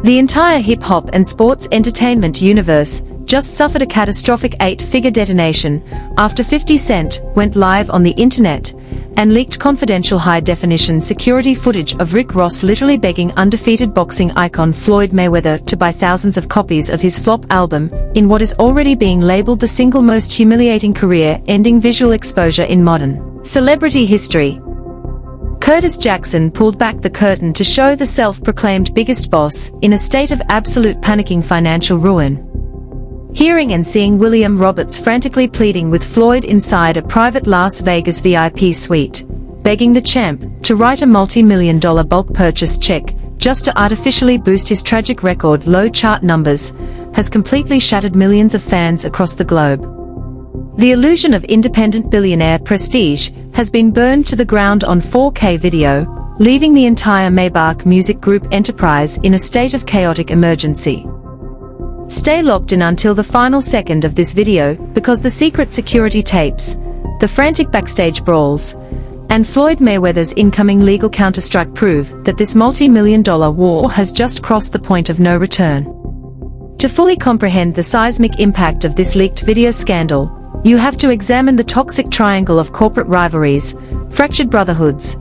The entire hip-hop and sports entertainment universe just suffered a catastrophic 8-figure detonation after 50 Cent went live on the internet and leaked confidential high-definition security footage of Rick Ross literally begging undefeated boxing icon Floyd Mayweather to buy thousands of copies of his flop album in what is already being labeled the single most humiliating career-ending visual exposure in modern celebrity history. Curtis Jackson pulled back the curtain to show the self-proclaimed biggest boss in a state of absolute panicking financial ruin. Hearing and seeing William Roberts frantically pleading with Floyd inside a private Las Vegas VIP suite, begging the champ to write a multi-million-dollar bulk purchase check just to artificially boost his tragic record low chart numbers, has completely shattered millions of fans across the globe. The illusion of independent billionaire prestige has been burned to the ground on 4K video, leaving the entire Maybach Music Group enterprise in a state of chaotic emergency. Stay locked in until the final second of this video, because the secret security tapes, the frantic backstage brawls, and Floyd Mayweather's incoming legal counterstrike prove that this multi-million-dollar war has just crossed the point of no return. To fully comprehend the seismic impact of this leaked video scandal, you have to examine the toxic triangle of corporate rivalries, fractured brotherhoods,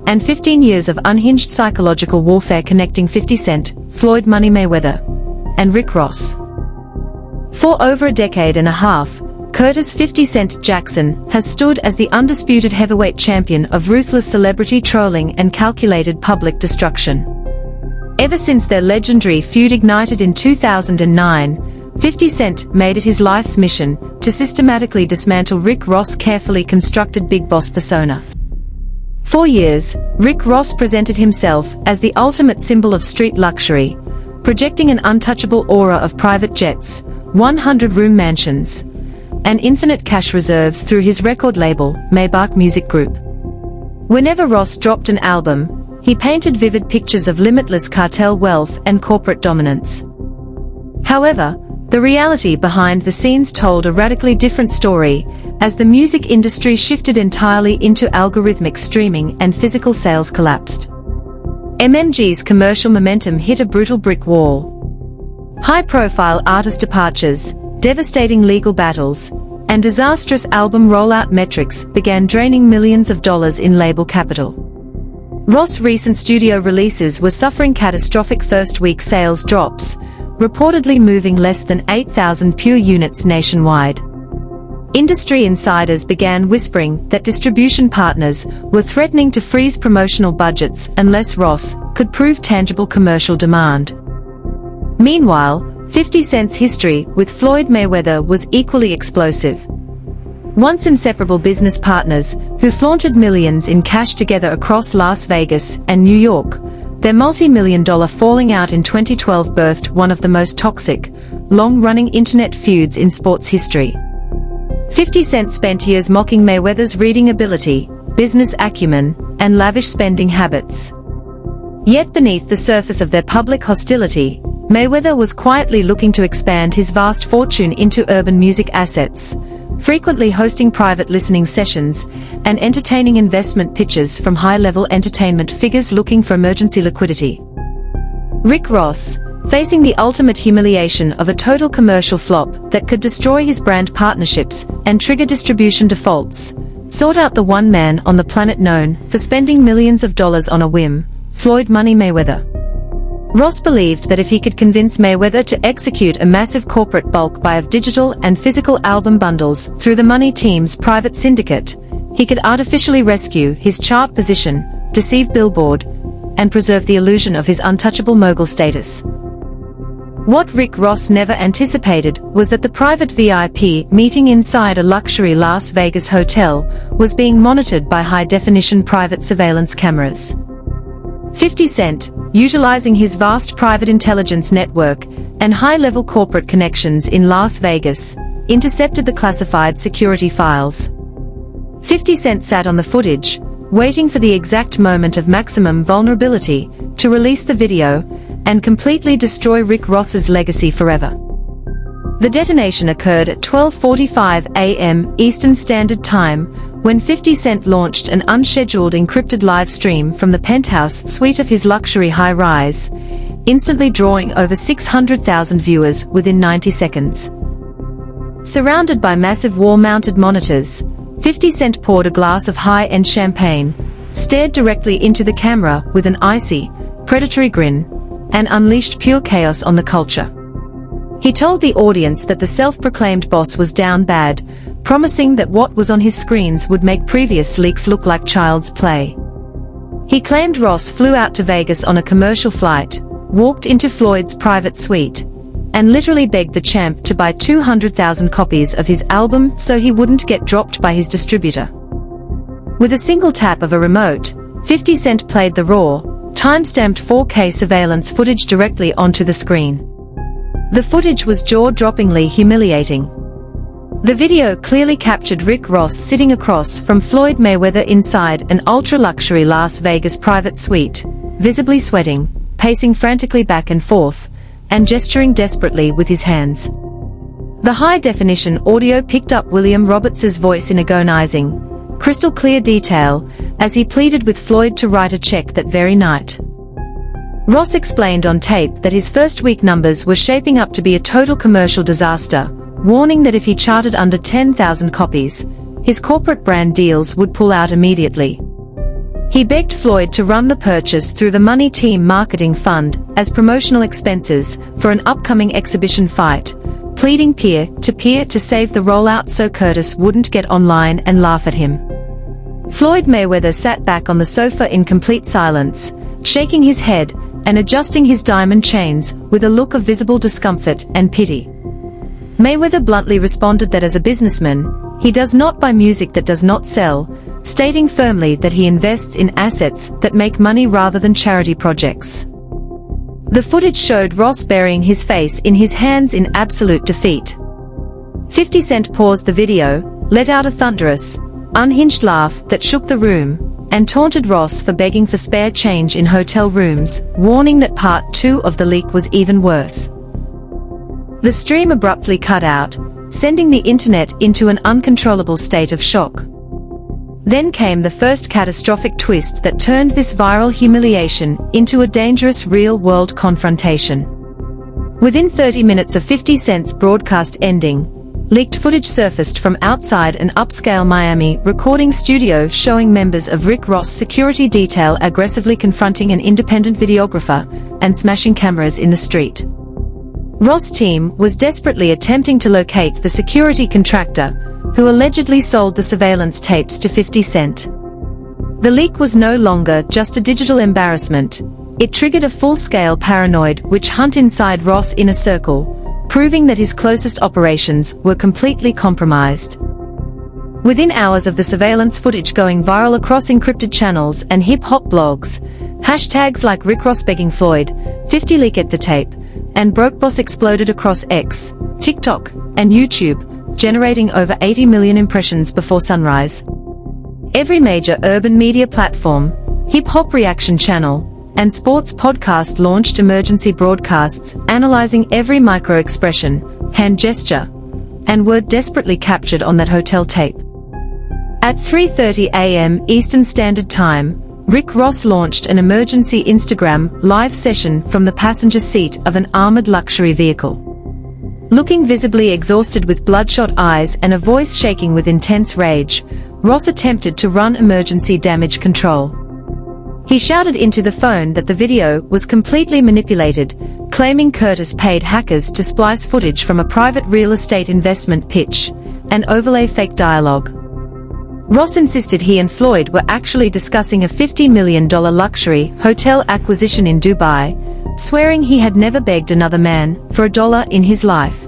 and 15 years of unhinged psychological warfare connecting 50 Cent, Floyd Money Mayweather, and Rick Ross. For over a decade and a half, Curtis 50 Cent Jackson has stood as the undisputed heavyweight champion of ruthless celebrity trolling and calculated public destruction. Ever since their legendary feud ignited in 2009, 50 Cent made it his life's mission to systematically dismantle Rick Ross' carefully constructed big boss persona. For years, Rick Ross presented himself as the ultimate symbol of street luxury, projecting an untouchable aura of private jets, 100-room mansions, and infinite cash reserves through his record label, Maybach Music Group. Whenever Ross dropped an album, he painted vivid pictures of limitless cartel wealth and corporate dominance. However, the reality behind the scenes told a radically different story, as the music industry shifted entirely into algorithmic streaming and physical sales collapsed. MMG's commercial momentum hit a brutal brick wall. High-profile artist departures, devastating legal battles, and disastrous album rollout metrics began draining millions of dollars in label capital. Ross' recent studio releases were suffering catastrophic first-week sales drops, reportedly moving less than 8,000 pure units nationwide. Industry insiders began whispering that distribution partners were threatening to freeze promotional budgets unless Ross could prove tangible commercial demand. Meanwhile, 50 Cent's history with Floyd Mayweather was equally explosive. Once inseparable business partners who flaunted millions in cash together across Las Vegas and New York, their multi-million-dollar falling out in 2012 birthed one of the most toxic, long-running internet feuds in sports history. 50 Cent spent years mocking Mayweather's reading ability, business acumen, and lavish spending habits. Yet beneath the surface of their public hostility, Mayweather was quietly looking to expand his vast fortune into urban music assets, frequently hosting private listening sessions and entertaining investment pitches from high-level entertainment figures looking for emergency liquidity. Rick Ross, facing the ultimate humiliation of a total commercial flop that could destroy his brand partnerships and trigger distribution defaults, sought out the one man on the planet known for spending millions of dollars on a whim, Floyd Money Mayweather. Ross believed that if he could convince Mayweather to execute a massive corporate bulk buy of digital and physical album bundles through the Money team's private syndicate, he could artificially rescue his chart position, deceive Billboard, and preserve the illusion of his untouchable mogul status. What Rick Ross never anticipated was that the private VIP meeting inside a luxury Las Vegas hotel was being monitored by high-definition private surveillance cameras. 50 Cent, utilizing his vast private intelligence network and high-level corporate connections in Las Vegas, intercepted the classified security files. 50 Cent sat on the footage, waiting for the exact moment of maximum vulnerability to release the video and completely destroy Rick Ross's legacy forever. The detonation occurred at 12:45 a.m. Eastern Standard Time, when 50 Cent launched an unscheduled encrypted live stream from the penthouse suite of his luxury high-rise, instantly drawing over 600,000 viewers within 90 seconds. Surrounded by massive wall-mounted monitors, 50 Cent poured a glass of high-end champagne, stared directly into the camera with an icy, predatory grin, and unleashed pure chaos on the culture. He told the audience that the self-proclaimed boss was down bad, promising that what was on his screens would make previous leaks look like child's play. He claimed Ross flew out to Vegas on a commercial flight, walked into Floyd's private suite, and literally begged the champ to buy 200,000 copies of his album so he wouldn't get dropped by his distributor. With a single tap of a remote, 50 Cent played the raw, time-stamped 4K surveillance footage directly onto the screen. The footage was jaw-droppingly humiliating. The video clearly captured Rick Ross sitting across from Floyd Mayweather inside an ultra-luxury Las Vegas private suite, visibly sweating, pacing frantically back and forth, and gesturing desperately with his hands. The high-definition audio picked up William Roberts' voice in agonizing, crystal-clear detail, as he pleaded with Floyd to write a check that very night. Ross explained on tape that his first week numbers were shaping up to be a total commercial disaster, warning that if he charted under 10,000 copies, his corporate brand deals would pull out immediately. He begged Floyd to run the purchase through the Money Team marketing fund as promotional expenses for an upcoming exhibition fight, pleading peer-to-peer to save the rollout so Curtis wouldn't get online and laugh at him. Floyd Mayweather sat back on the sofa in complete silence, shaking his head and adjusting his diamond chains with a look of visible discomfort and pity. Mayweather bluntly responded that as a businessman, he does not buy music that does not sell, stating firmly that he invests in assets that make money rather than charity projects. The footage showed Ross burying his face in his hands in absolute defeat. 50 Cent paused the video, let out a thunderous, unhinged laugh that shook the room, and taunted Ross for begging for spare change in hotel rooms, warning that part 2 of the leak was even worse. The stream abruptly cut out, sending the internet into an uncontrollable state of shock. Then came the first catastrophic twist that turned this viral humiliation into a dangerous real-world confrontation. Within 30 minutes of 50 Cent's broadcast ending, leaked footage surfaced from outside an upscale Miami recording studio showing members of Rick Ross' security detail aggressively confronting an independent videographer and smashing cameras in the street. Ross' team was desperately attempting to locate the security contractor who allegedly sold the surveillance tapes to 50 Cent. The leak was no longer just a digital embarrassment. It triggered a full-scale paranoid witch hunt inside Ross' inner circle, proving that his closest operations were completely compromised. Within hours of the surveillance footage going viral across encrypted channels and hip-hop blogs, hashtags like Rick Ross begging Floyd, 50 leak at the tape, and Broke Boss exploded across X, TikTok, and YouTube, generating over 80 million impressions before sunrise. Every major urban media platform, hip-hop reaction channel, and sports podcast launched emergency broadcasts analyzing every micro-expression, hand gesture, and word desperately captured on that hotel tape. At 3:30 a.m. Eastern Standard Time, Rick Ross launched an emergency Instagram live session from the passenger seat of an armored luxury vehicle. Looking visibly exhausted with bloodshot eyes and a voice shaking with intense rage, Ross attempted to run emergency damage control. He shouted into the phone that the video was completely manipulated, claiming Curtis paid hackers to splice footage from a private real estate investment pitch and overlay fake dialogue. Ross insisted he and Floyd were actually discussing a $50 million luxury hotel acquisition in Dubai, swearing he had never begged another man for a dollar in his life.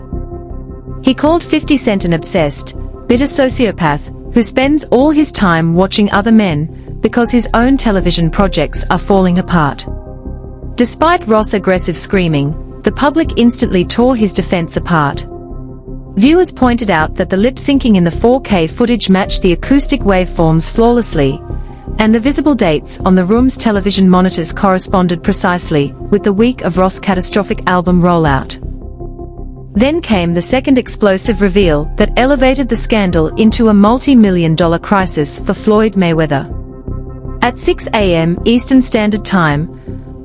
He called 50 Cent an obsessed, bitter sociopath who spends all his time watching other men because his own television projects are falling apart. Despite Ross' aggressive screaming, the public instantly tore his defense apart. Viewers pointed out that the lip-syncing in the 4K footage matched the acoustic waveforms flawlessly, and the visible dates on the room's television monitors corresponded precisely with the week of Ross' catastrophic album rollout. Then came the second explosive reveal that elevated the scandal into a multi-million-dollar crisis for Floyd Mayweather. At 6 a.m. Eastern Standard Time,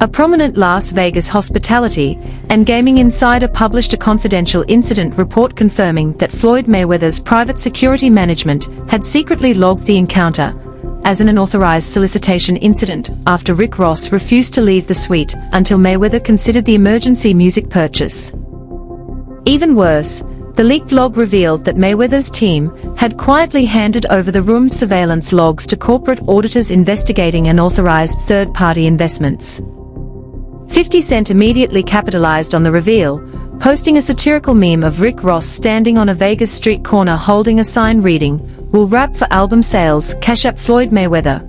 a prominent Las Vegas hospitality and gaming insider published a confidential incident report confirming that Floyd Mayweather's private security management had secretly logged the encounter as an unauthorized solicitation incident after Rick Ross refused to leave the suite until Mayweather considered the emergency music purchase. Even worse, the leaked log revealed that Mayweather's team had quietly handed over the room's surveillance logs to corporate auditors investigating unauthorized third-party investments. 50 Cent immediately capitalized on the reveal, posting a satirical meme of Rick Ross standing on a Vegas street corner holding a sign reading, "We'll rap for album sales, cash up Floyd Mayweather,"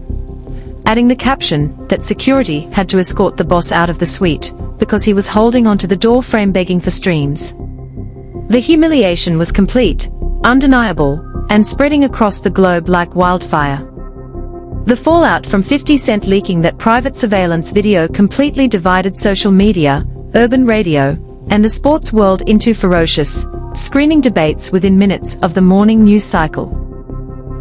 adding the caption that security had to escort the boss out of the suite because he was holding onto the door frame begging for streams. The humiliation was complete, undeniable, and spreading across the globe like wildfire. The fallout from 50 Cent leaking that private surveillance video completely divided social media, urban radio, and the sports world into ferocious, screaming debates within minutes of the morning news cycle.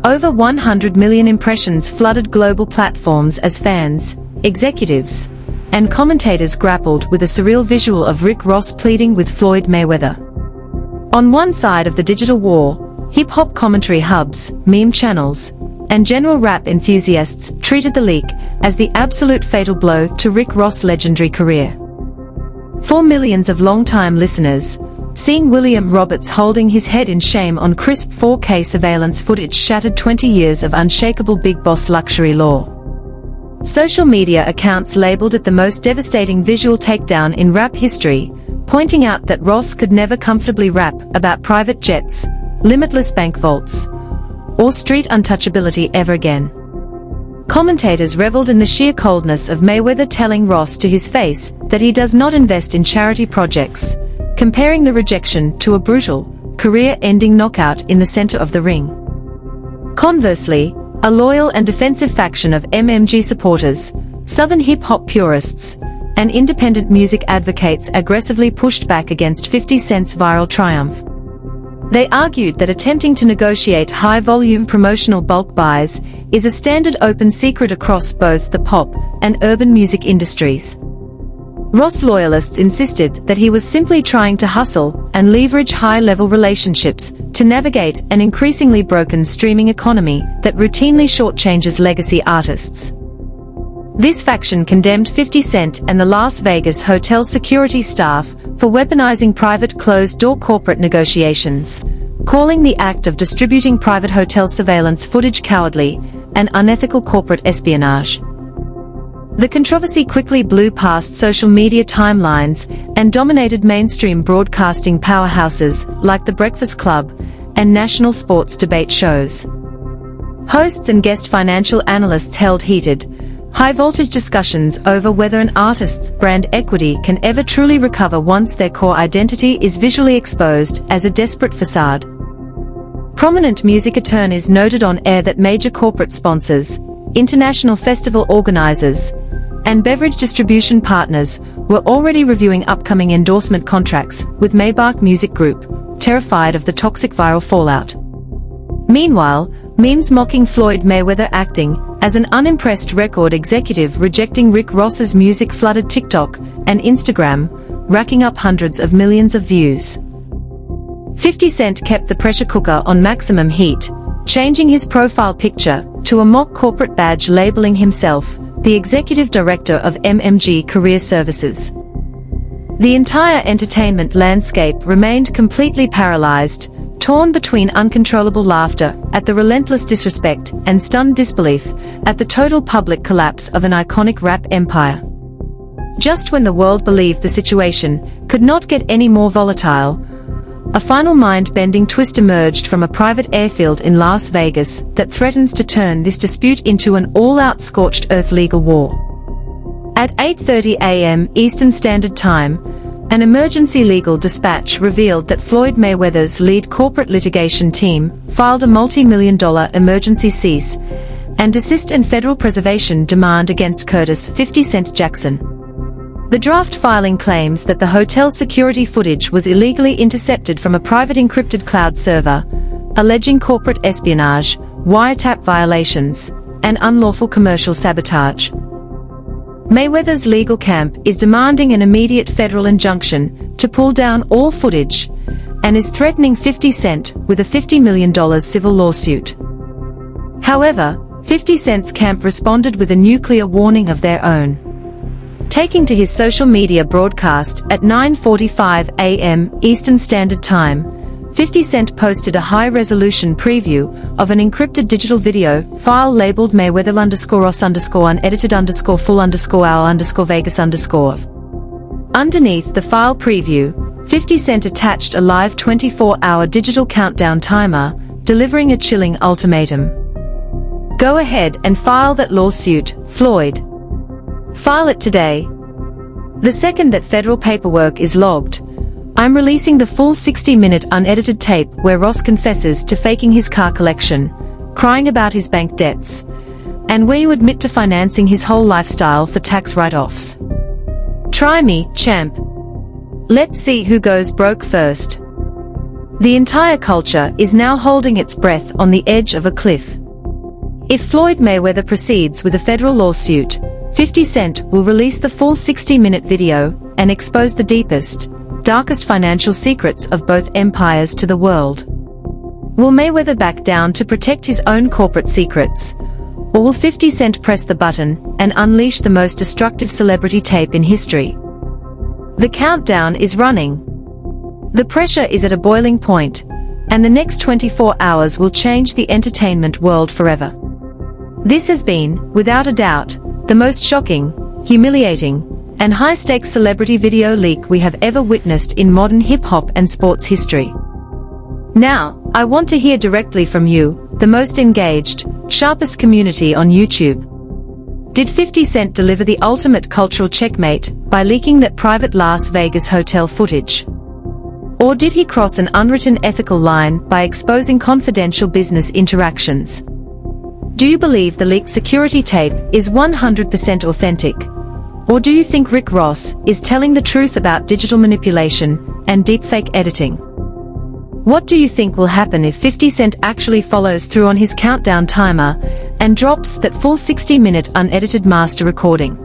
Over 100 million impressions flooded global platforms as fans, executives, and commentators grappled with a surreal visual of Rick Ross pleading with Floyd Mayweather. On one side of the digital war, hip-hop commentary hubs, meme channels, and general rap enthusiasts treated the leak as the absolute fatal blow to Rick Ross' legendary career. For millions of long-time listeners, seeing William Roberts holding his head in shame on crisp 4K surveillance footage shattered 20 years of unshakable big boss luxury lore. Social media accounts labeled it the most devastating visual takedown in rap history, pointing out that Ross could never comfortably rap about private jets, limitless bank vaults, or street untouchability ever again. Commentators reveled in the sheer coldness of Mayweather telling Ross to his face that he does not invest in charity projects, comparing the rejection to a brutal, career-ending knockout in the center of the ring. Conversely, a loyal and defensive faction of MMG supporters, Southern hip-hop purists, and independent music advocates aggressively pushed back against 50 Cent's viral triumph. They argued that attempting to negotiate high-volume promotional bulk buys is a standard open secret across both the pop and urban music industries. Ross loyalists insisted that he was simply trying to hustle and leverage high-level relationships to navigate an increasingly broken streaming economy that routinely shortchanges legacy artists. This faction condemned 50 Cent and the Las Vegas hotel security staff for weaponizing private closed-door corporate negotiations, calling the act of distributing private hotel surveillance footage cowardly and unethical corporate espionage. The controversy quickly blew past social media timelines and dominated mainstream broadcasting powerhouses like The Breakfast Club and national sports debate shows. Hosts and guest financial analysts held heated, high-voltage discussions over whether an artist's brand equity can ever truly recover once their core identity is visually exposed as a desperate facade. Prominent music attorneys noted on air that major corporate sponsors, international festival organizers, and beverage distribution partners were already reviewing upcoming endorsement contracts with Maybach Music Group, terrified of the toxic viral fallout. Meanwhile, memes mocking Floyd Mayweather acting as an unimpressed record executive rejecting Rick Ross's music flooded TikTok and Instagram, racking up hundreds of millions of views. 50 Cent kept the pressure cooker on maximum heat, changing his profile picture to a mock corporate badge labeling himself the executive director of MMG Career Services. The entire entertainment landscape remained completely paralyzed, torn between uncontrollable laughter at the relentless disrespect and stunned disbelief at the total public collapse of an iconic rap empire. Just when the world believed the situation could not get any more volatile, a final mind-bending twist emerged from a private airfield in Las Vegas that threatens to turn this dispute into an all-out scorched earth legal war. At 8:30 a.m. Eastern Standard Time, an emergency legal dispatch revealed that Floyd Mayweather's lead corporate litigation team filed a multi-million-dollar emergency cease and desist and federal preservation demand against Curtis 50 Cent Jackson. The draft filing claims that the hotel security footage was illegally intercepted from a private encrypted cloud server, alleging corporate espionage, wiretap violations, and unlawful commercial sabotage. Mayweather's legal camp is demanding an immediate federal injunction to pull down all footage, and is threatening 50 Cent with a $50 million civil lawsuit. However, 50 Cent's camp responded with a nuclear warning of their own. Taking to his social media broadcast at 9:45 a.m. Eastern Standard Time, 50 Cent posted a high-resolution preview of an encrypted digital video file labeled Mayweather_Ross_unedited_hour_Vegas_. Underneath the file preview, 50 Cent attached a live 24-hour digital countdown timer, delivering a chilling ultimatum. Go ahead and file that lawsuit, Floyd. File it today. The second that federal paperwork is logged, I'm releasing the full 60-minute unedited tape where Ross confesses to faking his car collection, crying about his bank debts, and where you admit to financing his whole lifestyle for tax write-offs. Try me, champ. Let's see who goes broke first. The entire culture is now holding its breath on the edge of a cliff. If Floyd Mayweather proceeds with a federal lawsuit, 50 Cent will release the full 60-minute video and expose the deepest, darkest financial secrets of both empires to the world. Will Mayweather back down to protect his own corporate secrets? Or will 50 Cent press the button and unleash the most destructive celebrity tape in history? The countdown is running. The pressure is at a boiling point, and the next 24 hours will change the entertainment world forever. This has been, without a doubt, the most shocking, humiliating, and high-stakes celebrity video leak we have ever witnessed in modern hip-hop and sports history. Now, I want to hear directly from you, the most engaged, sharpest community on YouTube. Did 50 Cent deliver the ultimate cultural checkmate by leaking that private Las Vegas hotel footage? Or did he cross an unwritten ethical line by exposing confidential business interactions? Do you believe the leaked security tape is 100% authentic? Or do you think Rick Ross is telling the truth about digital manipulation and deepfake editing? What do you think will happen if 50 Cent actually follows through on his countdown timer and drops that full 60-minute unedited master recording?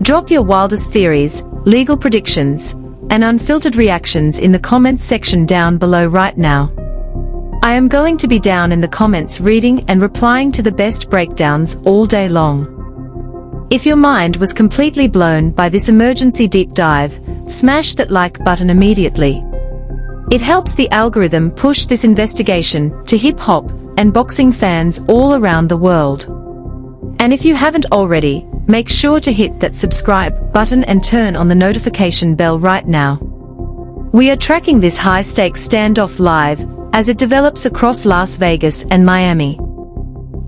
Drop your wildest theories, legal predictions, and unfiltered reactions in the comments section down below right now. I am going to be down in the comments reading and replying to the best breakdowns all day long. If your mind was completely blown by this emergency deep dive, smash that like button immediately. It helps the algorithm push this investigation to hip-hop and boxing fans all around the world. And if you haven't already, make sure to hit that subscribe button and turn on the notification bell right now. We are tracking this high-stakes standoff live as it develops across Las Vegas and Miami.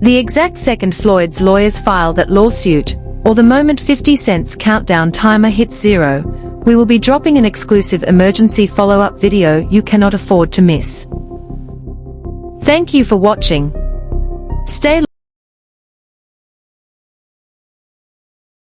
The exact second Floyd's lawyers file that lawsuit, or the moment 50 Cent's countdown timer hits 0, we will be dropping an exclusive emergency follow-up video you cannot afford to miss. Thank you for watching. Stay